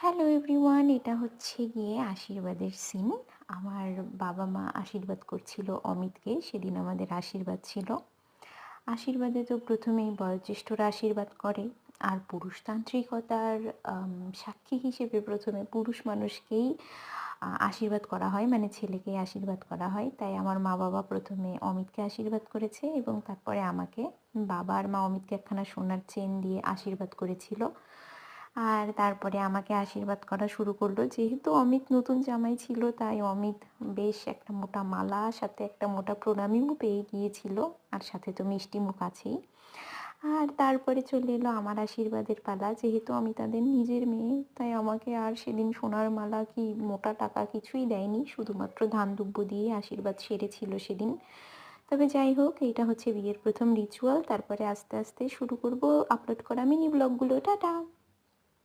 Hello everyone, এটা হচ্ছে গিয়ে আশীর্বাদের সিন। আমার বাবা মা আশীর্বাদ করছিল অমিতকে। সেদিন আমাদের আশীর্বাদ ছিল। আশীর্বাদে তো প্রথমেই বয়োজ্যেষ্ঠরা আশীর্বাদ করে। আর পুরুষতান্ত্রিকতার সাক্ষী হিসেবে প্রথমে পুরুষ মানুষকেই আশীর্বাদ করা হয়, মানে ছেলেকেই আশীর্বাদ করা হয়। তাই আমার মা বাবা প্রথমে অমিতকে আশীর্বাদ করেছে এবং তারপরে আমাকে। বাবা আর মা অমিতকে একখানা সোনার চেন দিয়ে আশীর্বাদ করেছিল। আর তারপরে আমাকে আশীর্বাদ করা শুরু করলো। যেহেতু অমিত নতুন জামাই ছিল, তাই অমিত বেশ একটা মোটা মালা, সাথে একটা মোটা প্রণামীও পেয়ে গিয়েছিল। আর সাথে তো মিষ্টি মুখ আছেই। আর তারপরে চলে এলো আমার আশীর্বাদের পালা। যেহেতু আমি তাদের নিজের মেয়ে, তাই আমাকে আর সেদিন সোনার মালা কি মোটা টাকা কিছুই দেয়নি। শুধুমাত্র ধান দুব্য দিয়ে আশীর্বাদ সেরেছিল সেদিন। তবে যাই হোক, এইটা হচ্ছে বিয়ের প্রথম রিচুয়াল। তারপরে আস্তে আস্তে শুরু করব আপলোড করা মিনি ব্লগগুলো। টাটা।